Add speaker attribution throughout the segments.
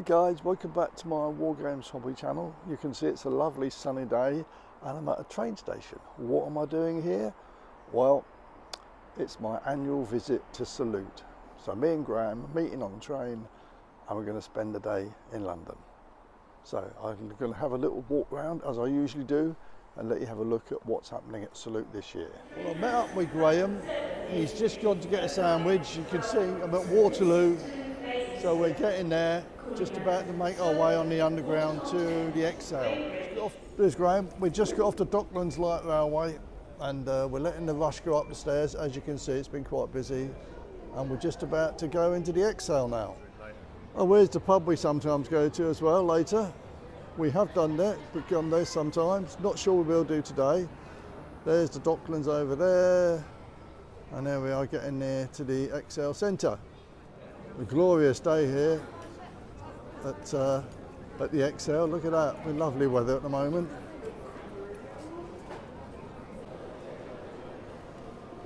Speaker 1: Hi guys, welcome back to my War Games hobby channel. You can see it's a lovely sunny day and I'm at a train station. What am I doing here? Well, it's my annual visit to Salute. So me and Graham are meeting on the train and we're going to spend the day in London. So I'm going to have a little walk around as I usually do and let you have a look at what's happening at Salute this year. Well, I met up with Graham. He's just gone to get a sandwich. You can see I'm at Waterloo. So we're getting there, just about to make our way on the underground to the XL. There's Graham. We just got off the Docklands Light Railway and we're letting the rush go up the stairs. As you can see, it's been quite busy. And we're just about to go into the XL now. Oh, where's the pub we sometimes go to as well later? We have done that, we've gone there sometimes. Not sure we will do today. There's the Docklands over there. And there we are getting near to the XL Centre. A glorious day here at the XL. Look at that, we're lovely weather at the moment.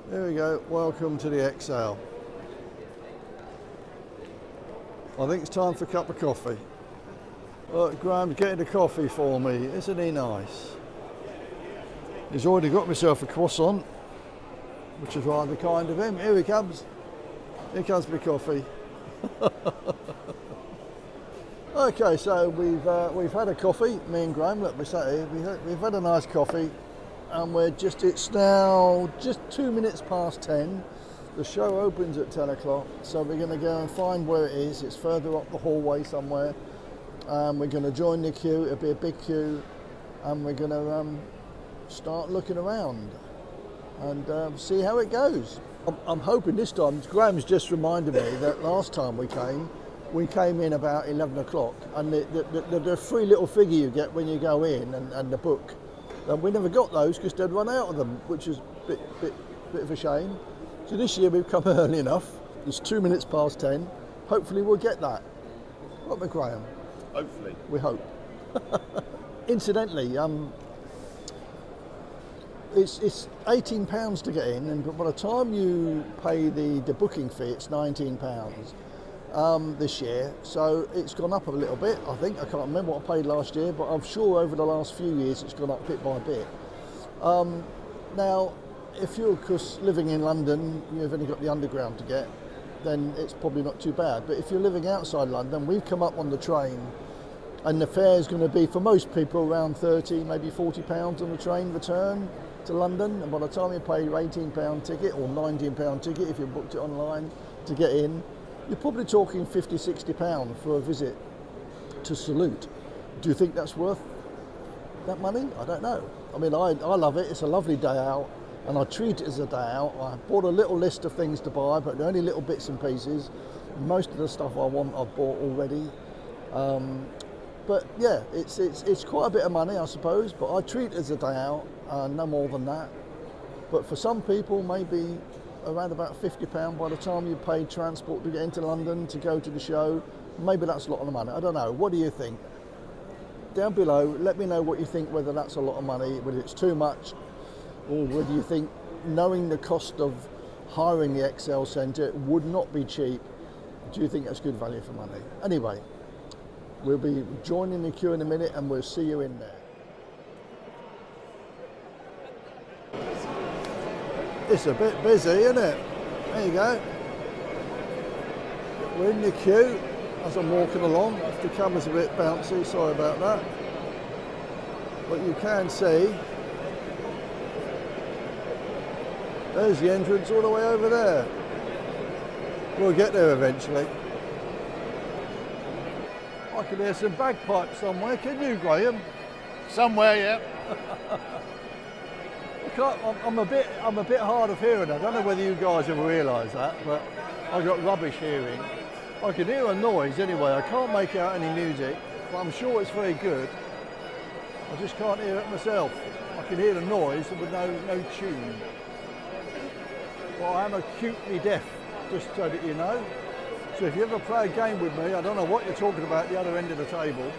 Speaker 1: There we go, welcome to the XL. I think it's time for a cup of coffee. Look, Graham's getting the coffee for me, isn't he nice? He's already got myself a croissant, which is rather kind of him. Here he comes. Here comes my coffee. Okay, so we've had a coffee, me and Graham. Look, we sat here. We've had a nice coffee, and it's now just 2 minutes past 10. The show opens at 10 o'clock, so we're going to go and find where it is. It's further up the hallway somewhere. We're going to join the queue. It'll be a big queue, and we're going to start looking around and see how it goes. I'm hoping this time. Graham's just reminded me that last time we came in about 11 o'clock, and the free little figure you get when you go in and the book. And we never got those because they'd run out of them, which is a bit of a shame. So this year we've come early enough. It's 2 minutes past 10. Hopefully we'll get that. What about Graham?
Speaker 2: Hopefully.
Speaker 1: We hope. Incidentally, it's £18 to get in, and by the time you pay the booking fee, it's £19 this year. So it's gone up a little bit, I think. I can't remember what I paid last year, but I'm sure over the last few years it's gone up bit by bit. Now, if you're, of course, living in London, you've only got the underground to get, then it's probably not too bad. But if you're living outside London, we've come up on the train, and the fare is going to be, for most people, around 30, maybe £40 on the train return to London. And by the time you pay your £18 ticket or £19 ticket if you booked it online to get in, you're probably talking £50, £60 for a visit to Salute. Do you think that's worth that money? I don't know. I mean, I love it. It's a lovely day out, and I treat it as a day out. I bought a little list of things to buy, but they're only little bits and pieces. Most of the stuff I want I've bought already. But yeah, it's quite a bit of money, I suppose, but I treat it as a day out, no more than that. But for some people, maybe around about £50 by the time you pay transport to get into London to go to the show. Maybe that's a lot of money. I don't know. What do you think? Down below, let me know what you think, whether that's a lot of money, whether it's too much, or whether you think, knowing the cost of hiring the XL Centre would not be cheap. Do you think that's good value for money? Anyway, we'll be joining the queue in a minute and we'll see you in there. It's a bit busy, isn't it? There you go. We're in the queue as I'm walking along. If the camera's a bit bouncy, sorry about that. But you can see, there's the entrance all the way over there. We'll get there eventually. I can hear some bagpipes somewhere, can you, Graham?
Speaker 2: Somewhere, yeah.
Speaker 1: I'm a bit hard of hearing. I don't know whether you guys ever realise that, but I've got rubbish hearing. I can hear a noise anyway. I can't make out any music, but I'm sure it's very good. I just can't hear it myself. I can hear the noise with no tune. But I am acutely deaf, just so that you know. So if you ever play a game with me, I don't know what you're talking about at the other end of the table.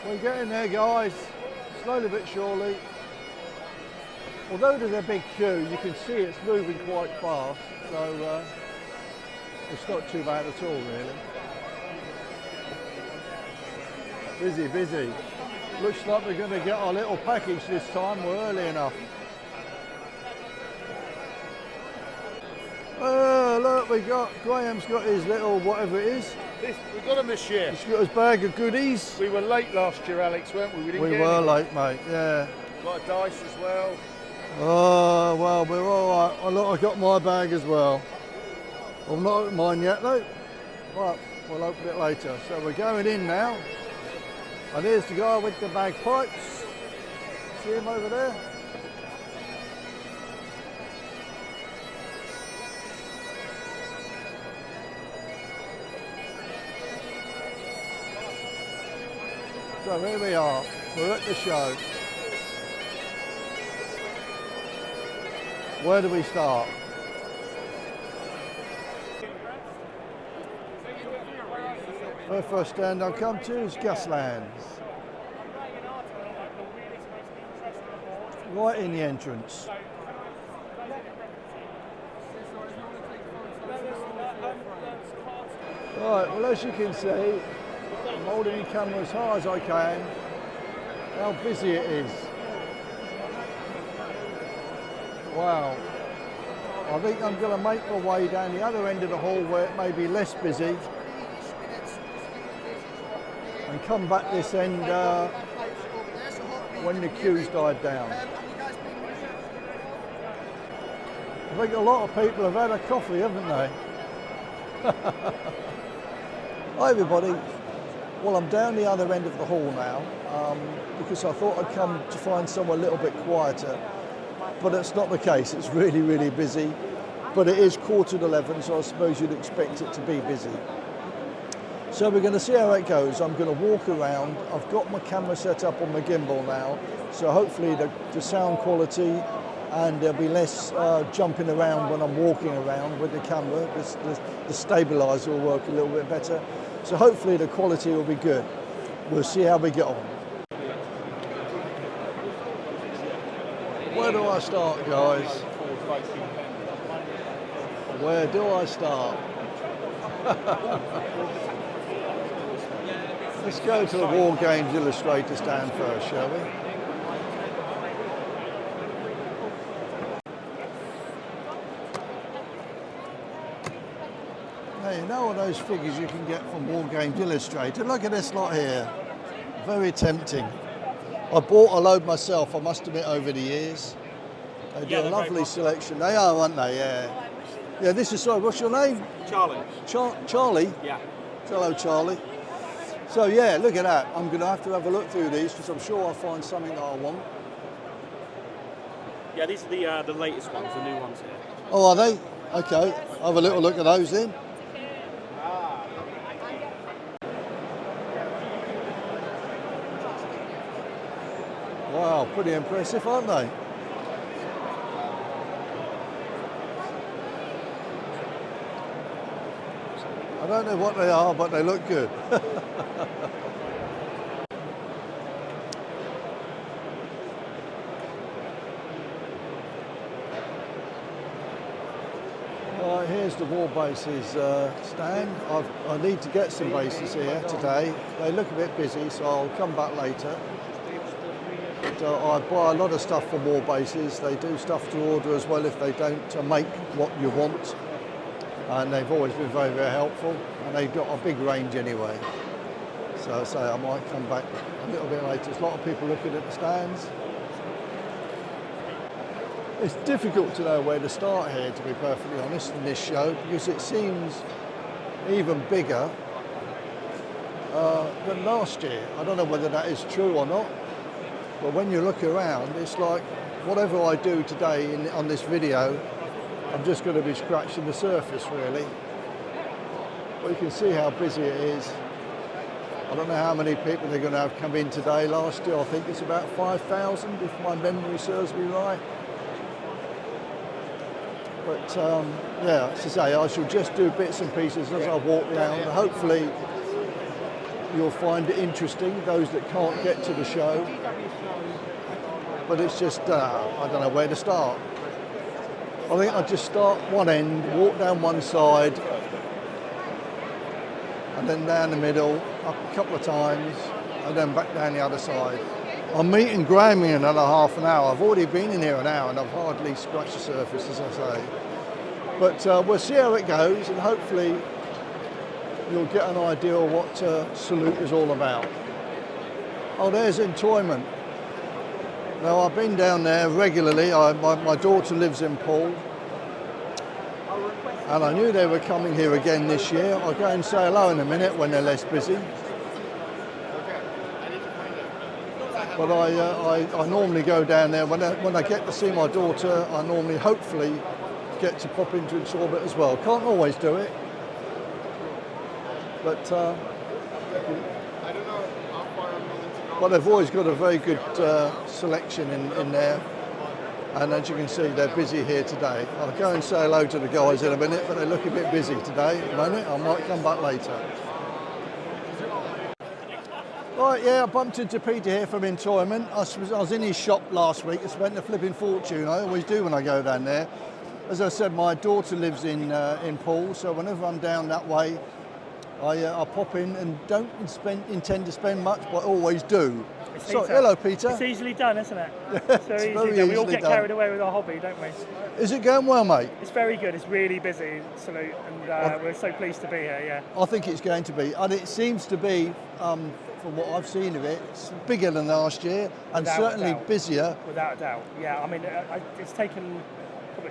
Speaker 1: We're getting there, guys. Slowly but surely. although there's a big queue, you can see it's moving quite fast, so it's not too bad at all, really. Busy, busy. Looks like we're going to get our little package this time. We're early enough. Oh, look, Graham's got his little whatever it is.
Speaker 2: We got him this year.
Speaker 1: He's got his bag of goodies.
Speaker 2: We were late last year, Alex, weren't we?
Speaker 1: We were late, mate, yeah.
Speaker 2: Got a dice as well.
Speaker 1: Oh, well, we're all right. Oh, look, I got my bag as well. I've not opened mine yet, though. Right, we'll open it later. So we're going in now. And here's the guy with the bagpipes. See him over there? So here we are. We're at the show. Where do we start? The first stand I'll come to is Gaslands. Right in the entrance. Right, well, as you can see, I'm holding the camera as high as I can. How busy it is. Wow. I think I'm going to make my way down the other end of the hall where it may be less busy and come back this end when the queues died down. I think a lot of people have had a coffee, haven't they? Hi everybody. Well, I'm down the other end of the hall now because I thought I'd come to find somewhere a little bit quieter, but it's not the case. It's really, really busy, but it is 11:15, so I suppose you'd expect it to be busy. So we're going to see how it goes. I'm going to walk around. I've got my camera set up on my gimbal now, so hopefully the sound quality and there'll be less jumping around when I'm walking around with the camera. The stabiliser will work a little bit better. So hopefully the quality will be good. We'll see how we get on. Where do I start, guys? Where do I start? Let's go to the War Games Illustrator stand first, shall we? Now, you know all those figures you can get from War Games Illustrator? Look at this lot here. Very tempting. I bought a load myself, I must admit, over the years. They do a lovely selection. They are, aren't they? Yeah. Yeah, this is, sorry, what's your name?
Speaker 3: Charlie.
Speaker 1: Charlie?
Speaker 3: Yeah.
Speaker 1: Hello, Charlie. So yeah, look at that. I'm going to have a look through these because I'm sure I'll find something that I want.
Speaker 3: Yeah, these are the latest ones, the new ones here.
Speaker 1: Oh, are they? Okay, I'll have a little look at those then. Wow, pretty impressive, aren't they? I don't know what they are, but they look good. Here's the war bases stand. I need to get some bases here today. They look a bit busy, so I'll come back later. But, I buy a lot of stuff from war bases. They do stuff to order as well if they don't make what you want. And they've always been very, very helpful. And they've got a big range anyway. So I say I might come back a little bit later. There's a lot of people looking at the stands. It's difficult to know where to start here, to be perfectly honest, in this show, because it seems even bigger than last year. I don't know whether that is true or not, but when you look around, it's like whatever I do today on this video, I'm just going to be scratching the surface, really. But you can see how busy it is. I don't know how many people they're going to have come in today. Last year, I think it's about 5,000, if my memory serves me right. But yeah, as I say, I shall just do bits and pieces as I walk around. Hopefully you'll find it interesting, those that can't get to the show. but it's just, I don't know where to start. I think I'd just start one end, walk down one side, and then down the middle, up a couple of times, and then back down the other side. I'm meeting Graham in another half an hour. I've already been in here an hour and I've hardly scratched the surface, as I say. But we'll see how it goes, and hopefully you'll get an idea of what Salute is all about. Oh, there's Entoyment. Now, I've been down there regularly. My daughter lives in Poole, and I knew they were coming here again this year. I'll go and say hello in a minute when they're less busy. But I normally go down there when I get to see my daughter. I normally, hopefully, get to pop into Entoyment as well. Can't always do it, but they've always got a very good selection in there. And as you can see, they're busy here today. I'll go and say hello to the guys in a minute, but they look a bit busy today at the moment. I might come back later. Right, yeah, I bumped into Peter here from Entoyment. I was in his shop last week. I spent a flipping fortune. I always do when I go down there. As I said, my daughter lives in Poole, so whenever I'm down that way, I pop in and don't intend to spend much, but always do. So, hello, Peter.
Speaker 4: It's easily done, isn't it?
Speaker 1: It's very
Speaker 4: easily done. We all get carried away with our hobby, don't we?
Speaker 1: Is it going well, mate?
Speaker 4: It's very good. It's really busy, Salute, and we're so pleased to be here, yeah.
Speaker 1: I think it's going to be, and it seems to be, from what I've seen of it, it's bigger than last year, and certainly busier.
Speaker 4: Without a doubt, yeah. I mean, it's taken,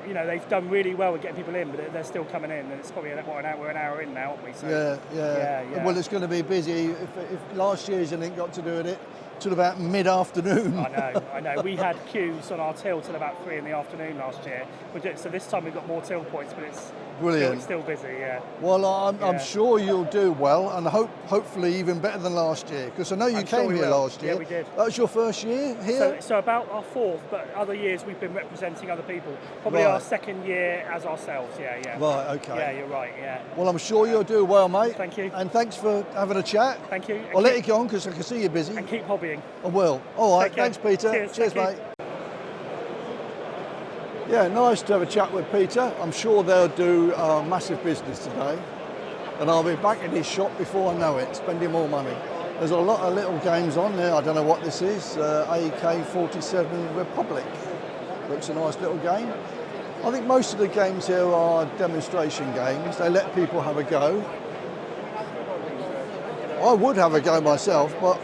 Speaker 4: you know, they've done really well with getting people in, but they're still coming in, and it's probably we're an hour in now, aren't we? So,
Speaker 1: yeah. Well, it's going to be busy. If last year's anything got to do with it, till about mid-afternoon.
Speaker 4: I know. We had queues on our till till about 3 in the afternoon last year. So this time we've got more till points, but it's
Speaker 1: brilliant.
Speaker 4: Still busy, yeah.
Speaker 1: Well, I'm sure you'll do well, and hopefully even better than last year, because I know you came here last year.
Speaker 4: Yeah, we did.
Speaker 1: That was your first year here?
Speaker 4: So about our fourth, but other years we've been representing other people. Probably our second year as ourselves, yeah.
Speaker 1: Right, okay.
Speaker 4: Yeah, you're right, yeah.
Speaker 1: Well, I'm sure you'll do well, mate.
Speaker 4: Thank you.
Speaker 1: And thanks for having a chat.
Speaker 4: Thank you.
Speaker 1: I'll let you go on, because I can see you're busy.
Speaker 4: And keep hobbying.
Speaker 1: I will. All right, thanks, Peter. Cheers, mate. Yeah, nice to have a chat with Peter. I'm sure they'll do massive business today, and I'll be back in his shop before I know it, spending more money. There's a lot of little games on there. I don't know what this is. AK-47 Republic. Looks a nice little game. I think most of the games here are demonstration games. They let people have a go. I would have a go myself, but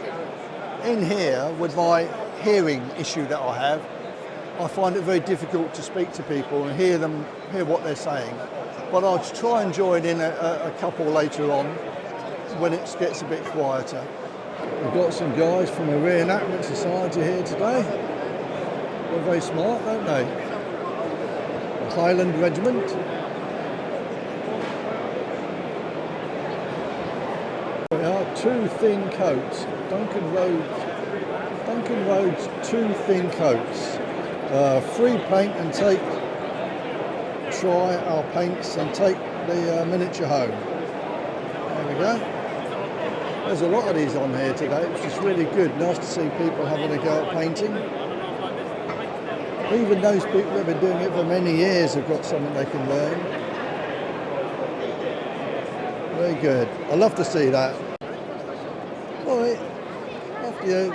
Speaker 1: in here, with my hearing issue that I have, I find it very difficult to speak to people and hear what they're saying. But I'll try and join in a couple later on when it gets a bit quieter. We've got some guys from the Reenactment Society here today. They're very smart, don't they? The Highland Regiment. There are two thin coats. Duncan Road's two thin coats. Free paint and take, try our paints and take the miniature home. There we go. There's a lot of these on here today, which is really good. Nice to see people having a go at painting. Even those people that have been doing it for many years have got something they can learn. Very good. I love to see that. All right, after you.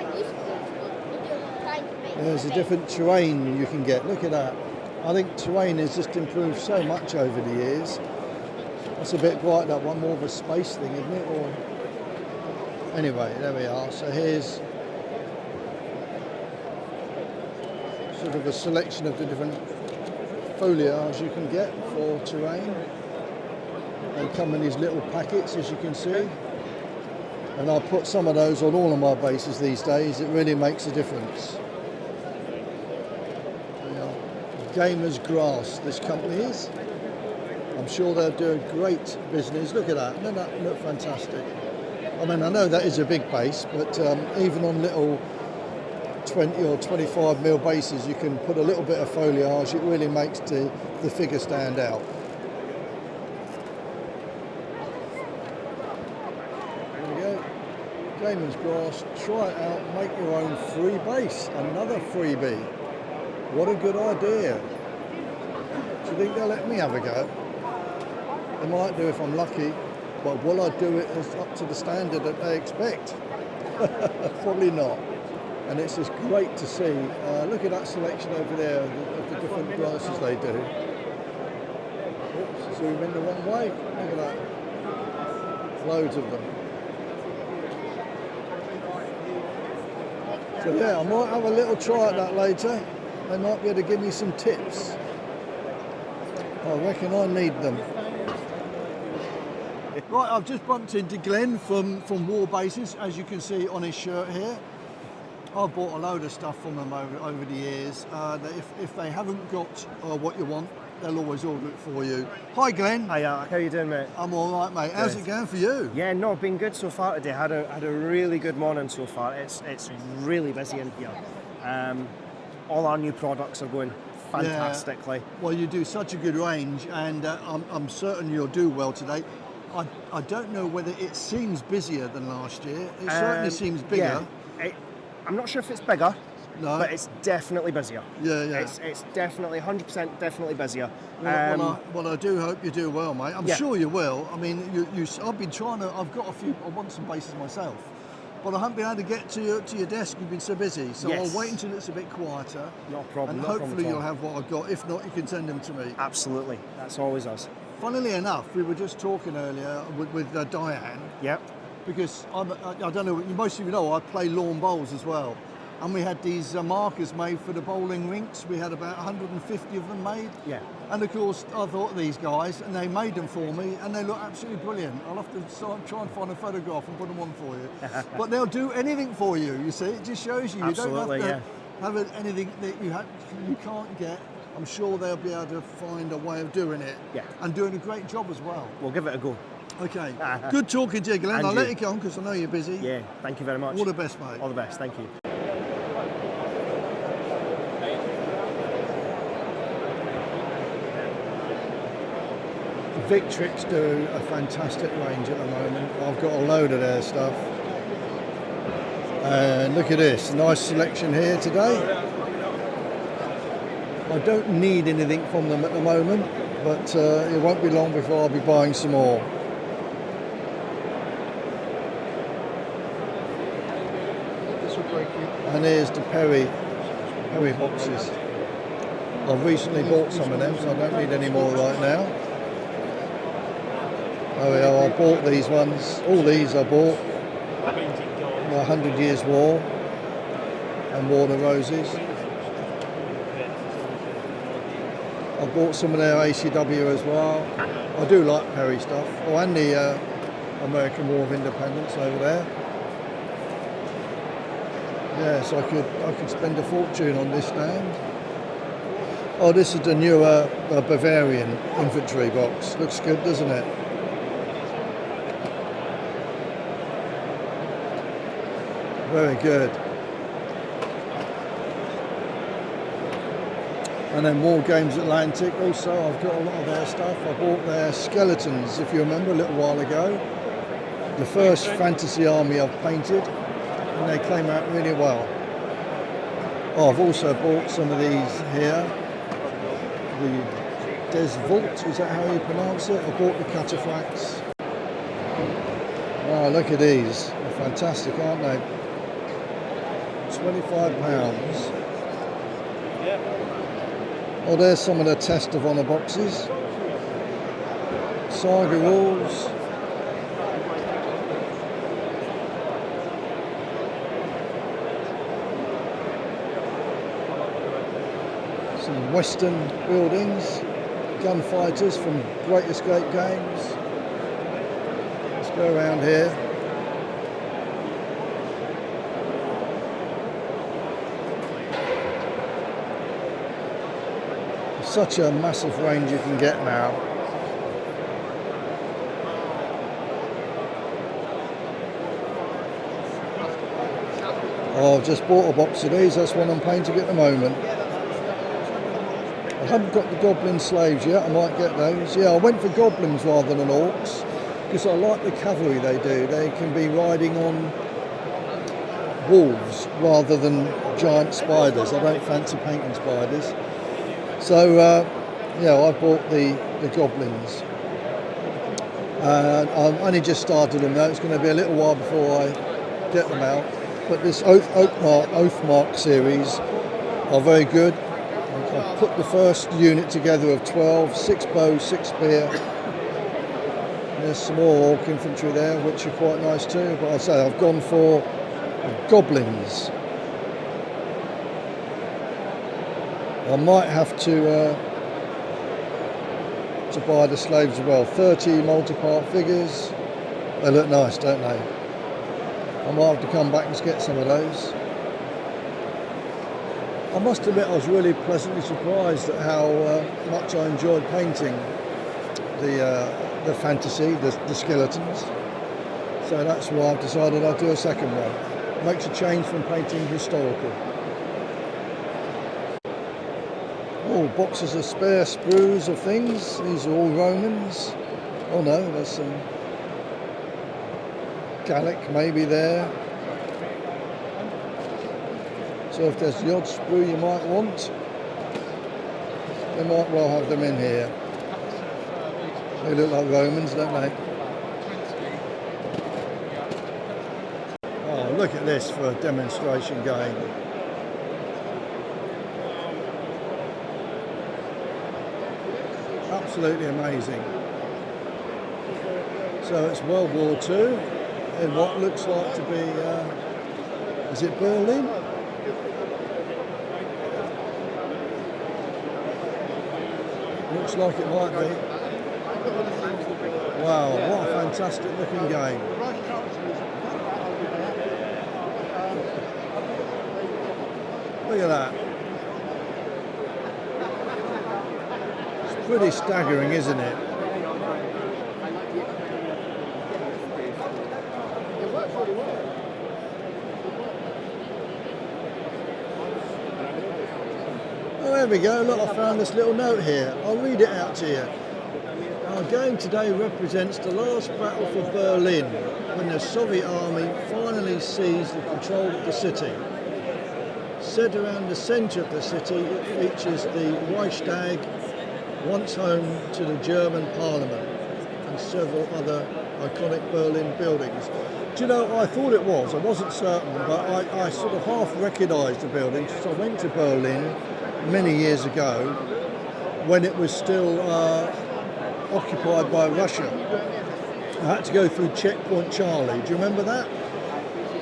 Speaker 1: There's a different terrain you can get. Look at that. I think terrain has just improved so much over the years. That's a bit bright, that one, more of a space thing, isn't it? Or anyway, there we are. So here's sort of a selection of the different foliage you can get for terrain. They come in these little packets, as you can see. And I put some of those on all of my bases these days. It really makes a difference. Gamers Grass, this company is. I'm sure they'll do a great business. Look at that, doesn't that look fantastic? I mean, I know that is a big base, but even on little 20 or 25 mil bases, you can put a little bit of foliage. It really makes the figure stand out. There we go. Gayman's Grass, try it out, make your own free base. Another freebie. What a good idea. Do you think they'll let me have a go? They might do if I'm lucky, but will I do it as up to the standard that they expect? Probably not. And it's just great to see. Look at that selection over there of the different grasses they do. Oops, zoom in the wrong way. Look at that. Loads of them. So yeah, I might have a little try at that later. They might be able to give me some tips. I reckon I need them. Right, I've just bumped into Glenn from War Bases, as you can see on his shirt here. I've bought a load of stuff from them over the years. That if they haven't got what you want, they'll always order it for you. Hi Glenn.
Speaker 5: Hi, how you doing, mate?
Speaker 1: I'm all right, mate. How's it going for you?
Speaker 5: Yeah, no, been good so far today. Had a really good morning so far. It's really busy in here. All our new products are going fantastically.
Speaker 1: Yeah. Well, you do such a good range, and I'm certain you'll do well today. I don't know whether it seems busier than last year. It certainly seems bigger.
Speaker 5: Yeah, I'm not sure if it's bigger,
Speaker 1: no,
Speaker 5: but it's definitely busier.
Speaker 1: Yeah.
Speaker 5: It's definitely 100% definitely busier.
Speaker 1: Well, I do hope you do well, mate. I'm
Speaker 5: Yeah.
Speaker 1: sure you will. I mean, I've been trying to. I've got a few. I want some bases myself, but I haven't been able to get to your desk. You've been so busy, so
Speaker 5: Yes.
Speaker 1: I'll wait until it's a bit quieter.
Speaker 5: No problem.
Speaker 1: And
Speaker 5: no problem
Speaker 1: hopefully
Speaker 5: at all.
Speaker 1: you'll have what I've got. If not, you can send them to me.
Speaker 5: Absolutely, that's always us.
Speaker 1: Funnily enough, we were just talking earlier with Diane,
Speaker 5: Yep.
Speaker 1: because I don't know, most of you know I play lawn bowls as well. And we had these markers made for the bowling rinks. We had about 150 of them made.
Speaker 5: Yeah.
Speaker 1: And of course, I thought of these guys, and they made them for me, and they look absolutely brilliant. I'll have to try and find a photograph and put them on for you. But they'll do anything for you, you see. It just shows you.
Speaker 5: Absolutely,
Speaker 1: you don't have to have anything that you can't get. I'm sure they'll be able to find a way of doing it.
Speaker 5: Yeah.
Speaker 1: And doing a great job as well.
Speaker 5: We'll give it a go.
Speaker 1: Okay. Good talking to you, Glenn.
Speaker 5: And
Speaker 1: I'll
Speaker 5: you.
Speaker 1: let you go on because I know you're busy.
Speaker 5: Yeah, thank you very much.
Speaker 1: All the best, mate.
Speaker 5: All the best, thank you.
Speaker 1: Victrix do a fantastic range at the moment. I've got a load of their stuff. And look at this, nice selection here today. I don't need anything from them at the moment, but it won't be long before I'll be buying some more. And here's the Perry boxes. I've recently bought some of them, so I don't need any more right now. Oh yeah, I bought these ones. All these I bought. My 100 Years War and War of the Roses. I bought some of their ACW as well. I do like Perry stuff. Oh, and the American War of Independence over there. Yes, I could spend a fortune on this stand. Oh, this is the newer Bavarian infantry box. Looks good, doesn't it? Very good. And then War Games Atlantic also, I've got a lot of their stuff. I bought their skeletons, if you remember, a little while ago. The first fantasy army I've painted, and they came out really well. Oh, I've also bought some of these here. The Desvault, is that how you pronounce it? I bought the cataphracts. Oh, look at these. They're fantastic, aren't they? £25. Oh, there's some of the Test of Honor boxes. Saga rules. Some Western buildings. Gunfighters from Great Escape games. Let's go around here. Such a massive range you can get now. Oh, I've just bought a box of these, that's one I'm painting at the moment. I haven't got the Goblin Slaves yet, I might get those. Yeah, I went for Goblins rather than Orcs, because I like the cavalry they do. They can be riding on wolves rather than giant spiders. I don't fancy painting spiders. So yeah, I bought the goblins. I've only just started them now. It's going to be a little while before I get them out. But this Oathmark series are very good. I put the first unit together of 12, 6 bow, 6 spear. There's some more orc infantry there, which are quite nice too. But I say I've gone for goblins. I might have to buy the slaves as well. 30 multi-part figures. They look nice, don't they? I might have to come back and get some of those. I must admit I was really pleasantly surprised at how much I enjoyed painting the fantasy, the skeletons. So that's why I've decided I'll do a second one. Makes a change from painting historical. Oh, boxes of spare sprues of things. These are all Romans. Oh no, there's some Gallic maybe there. So if there's the odd sprue you might want, they might well have them in here. They look like Romans, don't they? Oh, look at this for a demonstration game. Absolutely amazing. So it's World War II in what looks like to be, is it Berlin? Looks like it might be. Wow, what a fantastic looking game. Look at that. It's pretty staggering, isn't it? Oh, there we go. Look, I found this little note here. I'll read it out to you. Our game today represents the last battle for Berlin, when the Soviet army finally seized the control of the city. Set around the centre of the city, it features the Reichstag, once home to the German parliament, and several other iconic Berlin buildings. Do you know what I thought it was? I wasn't certain, but I sort of half recognised the building because I went to Berlin many years ago when it was still occupied by Russia. I had to go through Checkpoint Charlie. Do you remember that?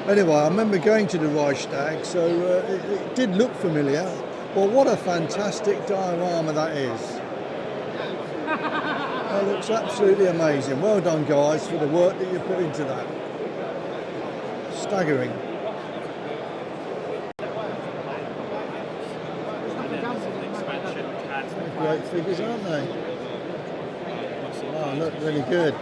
Speaker 1: Anyway, I remember going to the Reichstag, so it did look familiar. Well, what a fantastic diorama that is. That looks absolutely amazing. Well done, guys, for the work that you put into that. Staggering. Great figures, aren't they? Oh, look really good.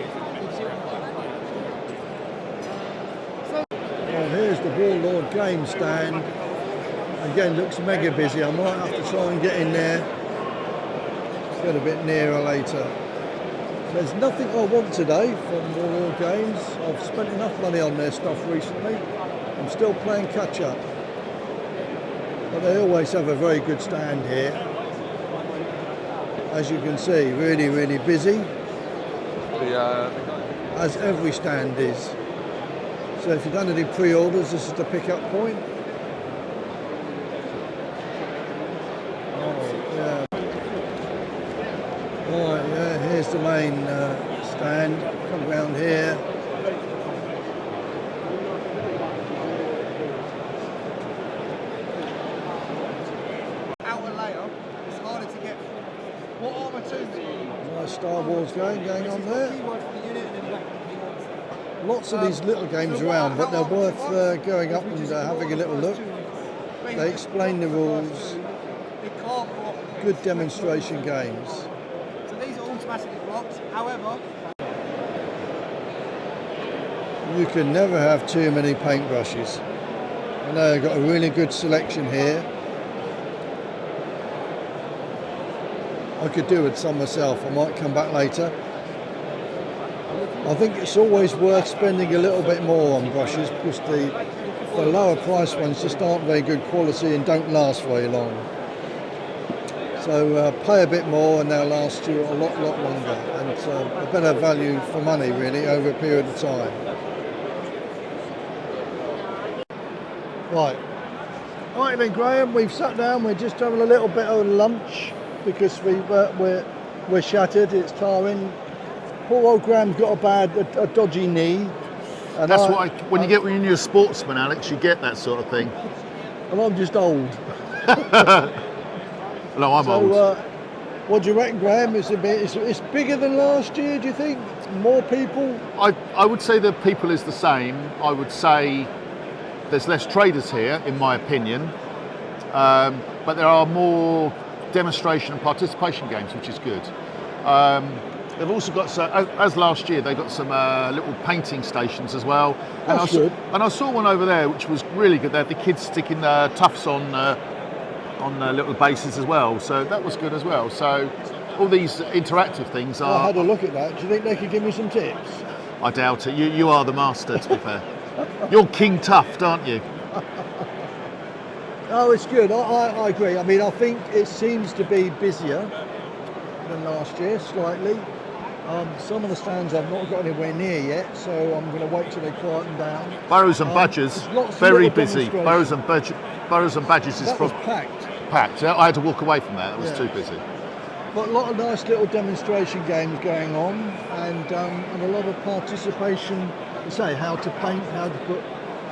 Speaker 1: Well, here's the Warlord game stand. Again, looks mega busy. I might have to try and get in there. Get a bit nearer later. There's nothing I want today from Warlord Games. I've spent enough money on their stuff recently. I'm still playing catch up. But they always have a very good stand here. As you can see, really, really busy. As every stand is. So if you've done any pre-orders, this is the pick-up point. Oh, yeah. Right, yeah, here's the main stand. Come round here. Nice Star Wars game going on there. Lots of these little games around, but they're worth going up and having a little look. They explain the rules. Good demonstration games.
Speaker 6: So these are automatically blocked, however...
Speaker 1: You can never have too many paintbrushes. I know I've got a really good selection here. I could do with some myself. I might come back later. I think it's always worth spending a little bit more on brushes because the lower price ones just aren't very good quality and don't last very long. So pay a bit more and they'll last you a lot longer, and a better value for money really over a period of time. Right then, Graham, we've sat down, we're just having a little bit of lunch because we're shattered, it's tiring. Poor old Graham's got a dodgy knee. And
Speaker 2: when you're a sportsman, Alex, you get that sort of thing.
Speaker 1: And I'm just old.
Speaker 2: No, I'm old.
Speaker 1: What do you reckon, Graham? It's bigger than last year, do you think? More people?
Speaker 2: I would say the people is the same. I would say there's less traders here, in my opinion. But there are more demonstration and participation games, which is good. They've also got, as last year, they got some little painting stations as well.
Speaker 1: That's good.
Speaker 2: And I saw one over there, which was really good. They had the kids sticking tufts on little bases as well. So that was good as well. So all these interactive things are...
Speaker 1: I had a look at that. Do you think they could give me some tips?
Speaker 2: I doubt it. You are the master, to be fair. You're King Tuft, aren't you?
Speaker 1: Oh, it's good. I agree. I mean, I think it seems to be busier than last year, slightly. Some of the stands I've not got anywhere near yet, so I'm going to wait till they quieten down.
Speaker 2: Burrows and Badgers, very busy. Burrows and Badgers is
Speaker 1: that was packed.
Speaker 2: Packed. I had to walk away from that. It was too busy.
Speaker 1: But a lot of nice little demonstration games going on, and a lot of participation. You say how to paint, how to put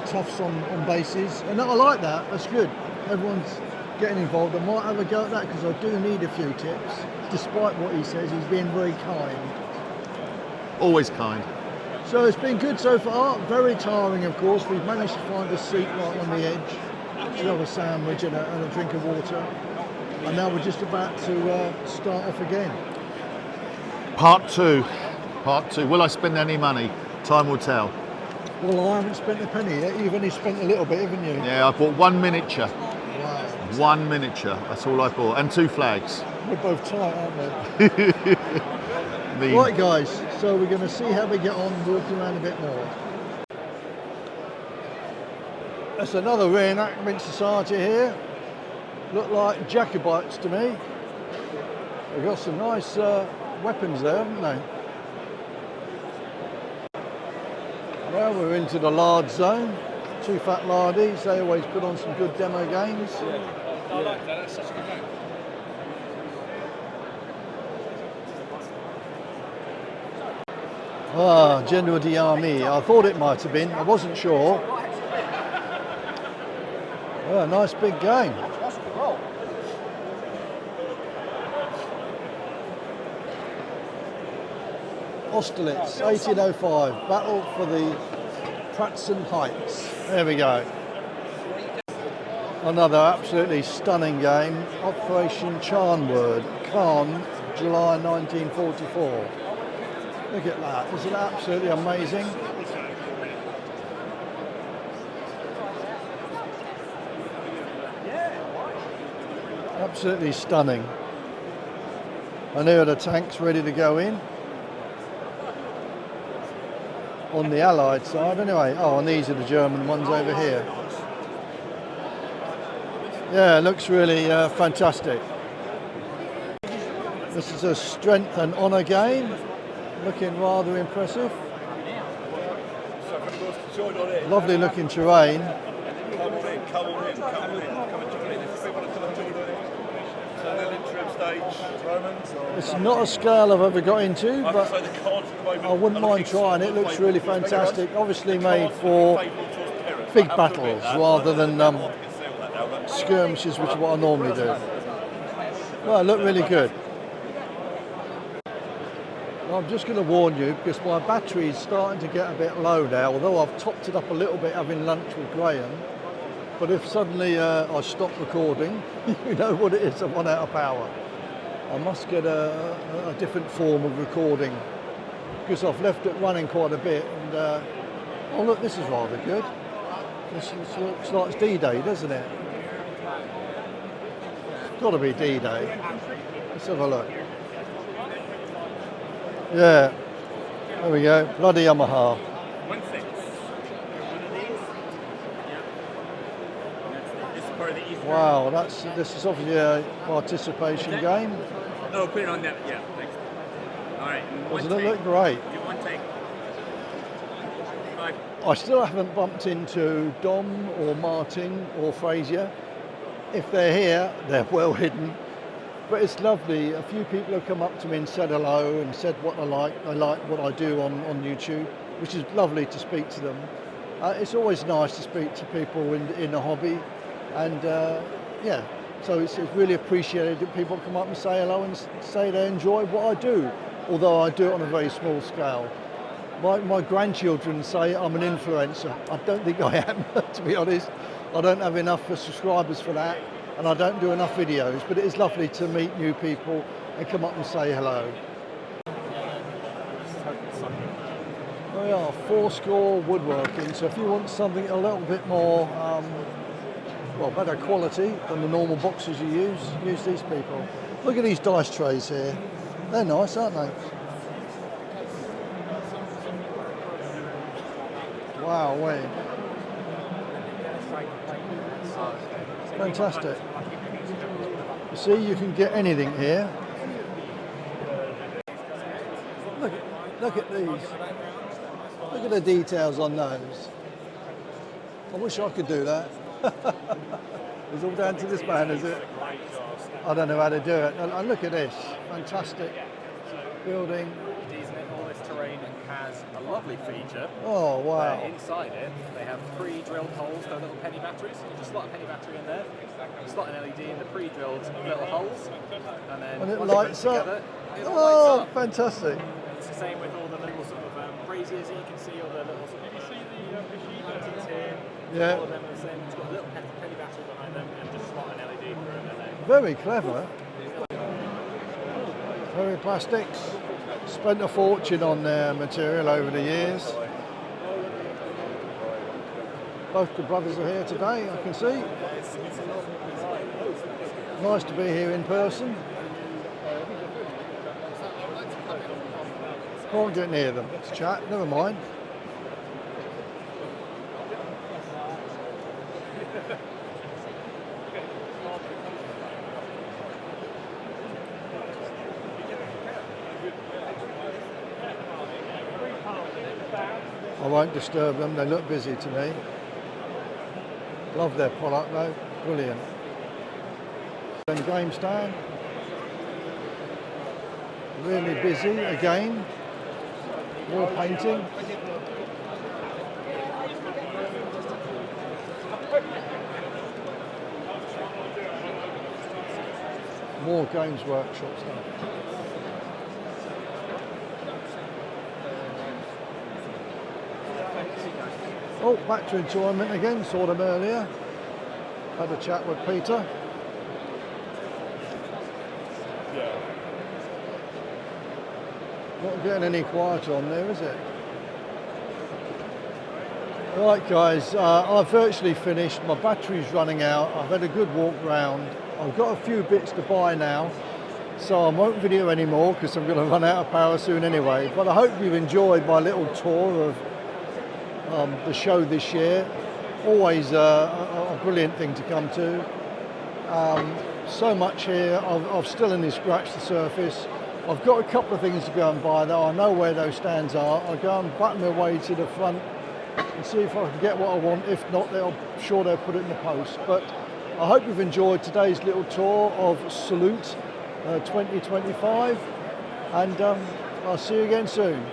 Speaker 1: tufts on bases, and I like that. That's good. Everyone's getting involved. I might have a go at that because I do need a few tips. Despite what he says, he's being very kind.
Speaker 2: Always kind.
Speaker 1: So it's been good so far. Very tiring, of course. We've managed to find a seat right on the edge, to have a sandwich and a drink of water. And now we're just about to start off again.
Speaker 2: Part two. Will I spend any money? Time will tell.
Speaker 1: Well, I haven't spent a penny yet. You've only spent a little bit, haven't you?
Speaker 2: Yeah, I bought one miniature.
Speaker 1: Wow.
Speaker 2: One miniature. That's all I bought. And 2 flags.
Speaker 1: We're both tight, aren't we? Right, guys. So we're going to see how we get on walking around a bit more. That's another reenactment society here. Look like Jacobites to me. They've got some nice weapons there, haven't they? Well, we're into the lard zone. 2 fat lardies. They always put on some good demo games.
Speaker 3: I like that. That's such a good game.
Speaker 1: Ah, General d'Armée. I thought it might have been. I wasn't sure. Oh, nice big game. Austerlitz, 1805. Battle for the Pratzen Heights. There we go. Another absolutely stunning game. Operation Charnwood, Cannes, July 1944. Look at that. Isn't that absolutely amazing? Absolutely stunning. And here are the tanks ready to go in. On the Allied side anyway. Oh, and these are the German ones over here. Yeah, it looks really fantastic. This is a strength and honour game. Looking rather impressive. Lovely looking terrain.
Speaker 7: Come on in.
Speaker 1: It's not a scale I've ever got into, but I wouldn't mind trying. It looks really fantastic. Obviously made for big battles rather than skirmishes, which is what I normally do. Well, it looked really good. I'm just going to warn you because my battery is starting to get a bit low now, although I've topped it up a little bit having lunch with Graham. But if suddenly I stop recording, you know what it is, I've run out of power. I must get a different form of recording because I've left it running quite a bit. And oh look, this is rather good. This looks like it's D-Day, doesn't it? It's got to be D-Day. Let's have a look. Yeah, there we go. Bloody Yamaha. Wow, this is obviously a participation game.
Speaker 3: No, put it on that. Yeah, thanks. All right.
Speaker 1: Doesn't it look great?
Speaker 3: Do one take. 5.
Speaker 1: I still haven't bumped into Dom or Martin or Fraser. If they're here, they're well hidden. But it's lovely. A few people have come up to me and said hello and said what they like. They like what I do on YouTube, which is lovely to speak to them. It's always nice to speak to people in the hobby. And yeah, so it's really appreciated that people come up and say hello and say they enjoy what I do, although I do it on a very small scale. My grandchildren say I'm an influencer. I don't think I am, to be honest. I don't have enough subscribers for that, and I don't do enough videos, but it is lovely to meet new people and come up and say hello. We are 4-score woodworking, so if you want something a little bit more, well, better quality than the normal boxes you use these people. Look at these dice trays here. They're nice, aren't they? Wow, wait. Fantastic. You see, you can get anything here. Look at these. Look at the details on those. I wish I could do that. It's all down to this man, is it? I don't know how to do it. And look at this. Fantastic building.
Speaker 8: All this terrain has a lovely feature.
Speaker 1: Oh, wow.
Speaker 8: Inside it, they have pre-drilled holes for little penny batteries. You just slot a penny battery in there, you slot an LED in the pre-drilled little holes, and then
Speaker 1: And it
Speaker 8: once
Speaker 1: lights
Speaker 8: it comes
Speaker 1: up.
Speaker 8: together, it all
Speaker 1: Oh,
Speaker 8: lights up.
Speaker 1: fantastic.
Speaker 8: It's the same with all the little sort of braziers that you can see, all the little sort of, you see the buttons here,
Speaker 1: Yeah.
Speaker 8: all of them are the same. It's got a little penny battery behind them, and just slot an LED through them, and then
Speaker 1: Very clever. Very plastics. Spent a fortune on their material over the years. Both the brothers are here today, I can see. Nice to be here in person. Can't get near them. Let's chat, never mind. I won't disturb them, they look busy to me. Love their product though, brilliant. And game stand. Really busy again. More painting. More games workshop stuff. Oh, back to enjoyment again, saw them earlier. Had a chat with Peter. Not getting any quieter on there, is it? Right guys, I've virtually finished. My battery's running out. I've had a good walk round. I've got a few bits to buy now, so I won't video anymore because I'm going to run out of power soon anyway. But I hope you've enjoyed my little tour of the show this year. Always a brilliant thing to come to. So much here. I've still only scratched the surface. I've got a couple of things to go and buy though. I know where those stands are. I'll go and button my way to the front and see if I can get what I want. If not, I'm sure they'll put it in the post. But I hope you've enjoyed today's little tour of Salute 2025, and I'll see you again soon.